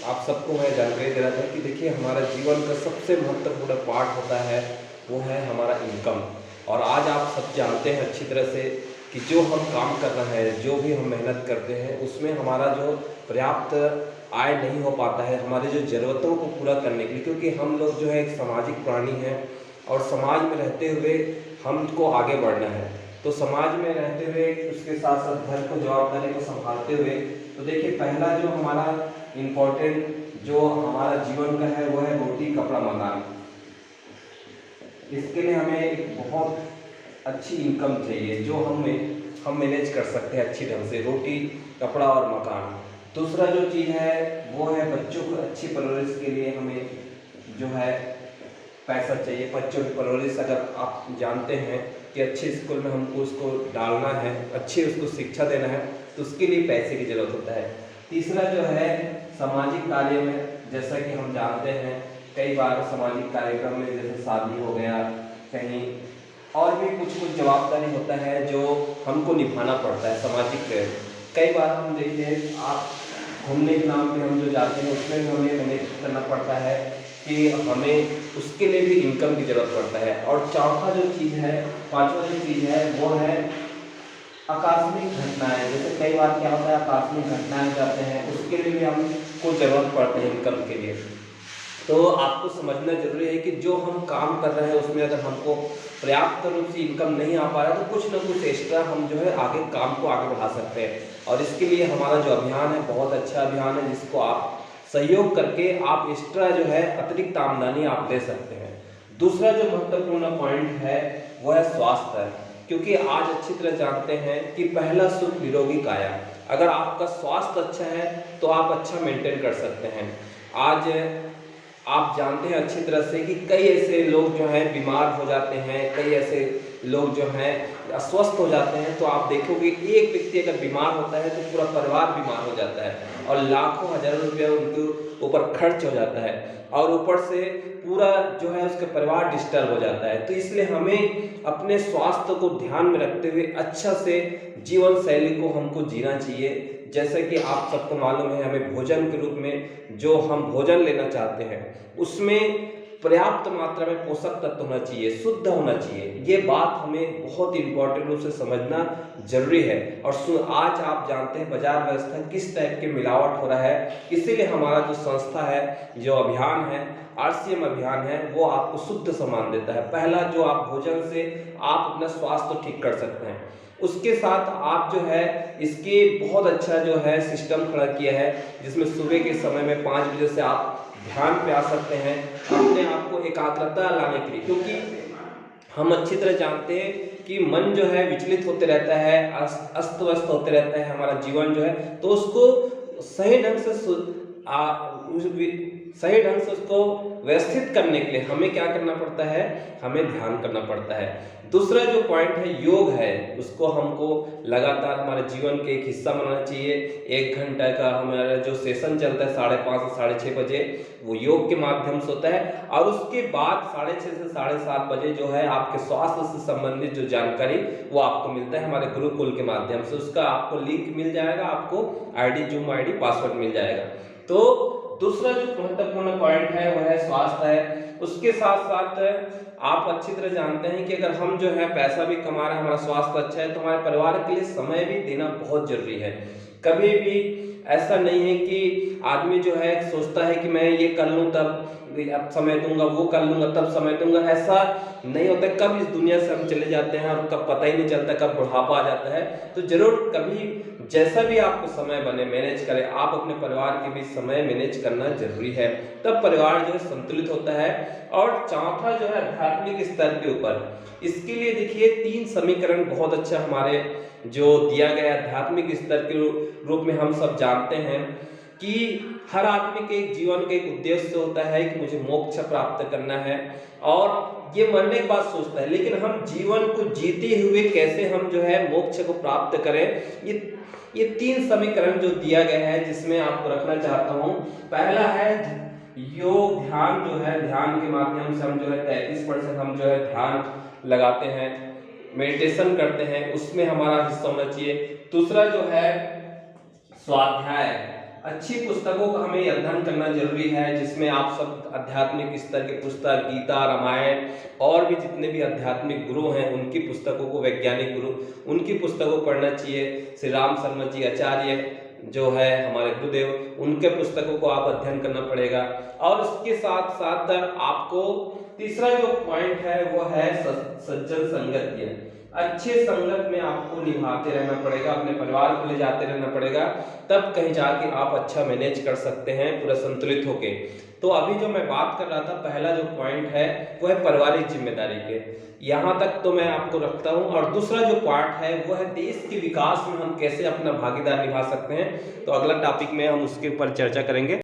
आप सबको मैं जानकारी देना था कि देखिए हमारा जीवन का सबसे महत्वपूर्ण पार्ट होता है वो है हमारा इनकम। और आज आप सब जानते हैं अच्छी तरह से कि जो हम काम कर रहे हैं, जो भी हम मेहनत करते हैं, उसमें हमारा जो पर्याप्त आय नहीं हो पाता है हमारी जो ज़रूरतों को पूरा करने के लिए, क्योंकि हम लोग जो है एक सामाजिक प्राणी हैं और समाज में रहते हुए हमको आगे बढ़ना है। तो समाज में रहते हुए उसके साथ साथ घर को जवाबदारी को संभालते हुए, तो देखिए पहला जो हमारा इम्पोर्टेंट जो हमारा जीवन का है वो है रोटी कपड़ा मकान। इसके लिए हमें एक बहुत अच्छी इनकम चाहिए जो हम मैनेज कर सकते हैं अच्छी ढंग से, रोटी कपड़ा और मकान। दूसरा जो चीज़ है वो है बच्चों को अच्छी परवरिश के लिए हमें जो है पैसा चाहिए। बच्चों की परवरिश अगर आप जानते हैं कि अच्छे स्कूल में हमको उसको डालना है, अच्छी उसको शिक्षा देना है, तो उसके लिए पैसे की ज़रूरत होता है। तीसरा जो है सामाजिक कार्य में, जैसा कि हम जानते हैं कई बार सामाजिक कार्यक्रम में जैसे शादी हो गया, कहीं और भी कुछ जवाबदारी होता है जो हमको निभाना पड़ता है सामाजिक। कई बार हम देखिए आप घूमने के नाम पे हम जो जाते हैं उसमें भी हमें मैनेज करना पड़ता है कि हमें उसके लिए भी इनकम की ज़रूरत पड़ता है। और चौथा जो चीज़ है, पांचवा जो चीज़ है वो है आकस्मिक घटनाएं। जैसे कई बार क्या होता है आकस्मिक घटनाएं जाते हैं, उसके लिए भी हमको ज़रूरत पड़ती है इनकम के लिए। तो आपको समझना जरूरी है कि जो हम काम कर रहे हैं उसमें अगर हमको पर्याप्त रूप से इनकम नहीं आ पा रहा है तो कुछ ना कुछ एक्स्ट्रा हम जो है आगे काम को आगे बढ़ा सकते हैं। और इसके लिए हमारा जो अभियान है बहुत अच्छा अभियान है, जिसको आप सहयोग करके आप एक्स्ट्रा जो है अतिरिक्त आमदनी आप ले सकते हैं। दूसरा जो महत्वपूर्ण पॉइंट है वो है स्वास्थ्य, क्योंकि आज अच्छी तरह जानते हैं कि पहला सुख निरोगी काया। अगर आपका स्वास्थ्य अच्छा है तो आप अच्छा मेंटेन कर सकते हैं। आज आप जानते हैं अच्छी तरह से कि कई ऐसे लोग जो हैं बीमार हो जाते हैं, कई ऐसे लोग जो हैं अस्वस्थ हो जाते हैं। तो आप देखोगे एक व्यक्ति अगर बीमार होता है तो पूरा परिवार बीमार हो जाता है और लाखों हजारों रुपया उनके ऊपर खर्च हो जाता है और ऊपर से पूरा जो है उसका परिवार डिस्टर्ब हो जाता है। तो इसलिए हमें अपने स्वास्थ्य को ध्यान में रखते हुए अच्छा से जीवन शैली को हमको जीना चाहिए। जैसे कि आप सबको मालूम है हमें भोजन के रूप में जो हम भोजन लेना चाहते हैं उसमें पर्याप्त मात्रा में पोषक तत्व होना चाहिए, शुद्ध होना चाहिए। ये बात हमें बहुत इंपॉर्टेंट रूप से समझना जरूरी है। और आज आप जानते हैं बाजार व्यवस्था किस टाइप के मिलावट हो रहा है, इसीलिए हमारा जो संस्था है, जो अभियान है RCM अभियान है, वो आपको शुद्ध सामान देता है। पहला जो आप भोजन से आप अपना स्वास्थ्य ठीक कर सकते हैं, उसके साथ आप जो है इसके बहुत अच्छा जो है सिस्टम खड़ा किया है, जिसमें सुबह के समय में 5 बजे से आप ध्यान पे आ सकते हैं अपने आप को एकाग्रता लाने के लिए। क्योंकि हम अच्छी तरह जानते हैं कि मन जो है विचलित होते रहता है, अस्त व्यस्त होते रहता है हमारा जीवन जो है, तो उसको सही ढंग से उसको व्यवस्थित करने के लिए हमें क्या करना पड़ता है, हमें ध्यान करना पड़ता है। दूसरा जो पॉइंट है योग है, उसको हमको लगातार हमारे जीवन के एक हिस्सा बनाना चाहिए। 1 घंटा का हमारा जो सेशन चलता है 5:30 से 6:30 बजे, वो योग के माध्यम से होता है। और उसके बाद 6:30 से 7:30 बजे जो है आपके स्वास्थ्य से संबंधित जो जानकारी वो आपको मिलता है हमारे गुरुकुल के माध्यम से। उसका आपको लिंक मिल जाएगा, आपको जूम आईडी पासवर्ड मिल जाएगा। तो दूसरा जो महत्वपूर्ण पॉइंट है वह है स्वास्थ्य है। उसके साथ साथ आप अच्छी तरह जानते हैं कि अगर हम जो है पैसा भी कमा रहे हैं, हमारा स्वास्थ्य अच्छा है, तो हमारे परिवार के लिए समय भी देना बहुत जरूरी है। कभी भी ऐसा नहीं है कि आदमी जो है सोचता है कि मैं ये कर लूँ तब अब समय दूंगा, वो कर लूंगा तब समय दूंगा, ऐसा नहीं होता। कब इस दुनिया से हम चले जाते हैं और कब पता ही नहीं चलता, कब बुढ़ापा आ जाता है। तो जरूर कभी जैसा भी आपको समय बने मैनेज करें, आप अपने परिवार के बीच समय मैनेज करना जरूरी है, तब परिवार जो है संतुलित होता है। और चौथा जो है आध्यात्मिक स्तर के ऊपर, इसके लिए देखिए 3 समीकरण बहुत अच्छा हमारे जो दिया गया आध्यात्मिक स्तर के रूप में हम सब जानते हैं कि हर आदमी के जीवन का एक उद्देश्य होता है कि मुझे मोक्ष प्राप्त करना है, और ये मरने के बाद सोचता है। लेकिन हम जीवन को जीते हुए कैसे हम जो है मोक्ष को प्राप्त करें, ये 3 समीकरण जो दिया गया है, जिसमें आपको रखना चाहता हूं। पहला है योग ध्यान, जो है ध्यान के माध्यम से हम जो है 33% हम जो है ध्यान लगाते हैं, मेडिटेशन करते हैं, उसमें हमारा हिस्सा होना चाहिए। दूसरा जो है स्वाध्याय, अच्छी पुस्तकों का हमें अध्ययन करना जरूरी है, जिसमें आप सब आध्यात्मिक स्तर की पुस्तक, गीता, रामायण और भी जितने भी आध्यात्मिक गुरु हैं उनकी पुस्तकों को, वैज्ञानिक गुरु, उनकी पुस्तकों को पढ़ना चाहिए। श्री राम शर्मा जी आचार्य जो है हमारे गुरुदेव, उनके पुस्तकों को आप अध्ययन करना पड़ेगा। और उसके साथ साथ आपको तीसरा जो पॉइंट है वो है सज्जन संगत। अच्छे संगत में आपको निभाते रहना पड़ेगा, अपने परिवार को ले जाते रहना पड़ेगा, तब कहीं जाके आप अच्छा मैनेज कर सकते हैं पूरा संतुलित होके। तो अभी जो मैं बात कर रहा था, पहला जो पॉइंट है वो है पारिवारिक जिम्मेदारी के, यहाँ तक तो मैं आपको रखता हूँ। और दूसरा जो पार्ट है वो है देश के विकास में हम कैसे अपना भागीदार निभा सकते हैं। तो अगला टॉपिक में हम उसके ऊपर चर्चा करेंगे।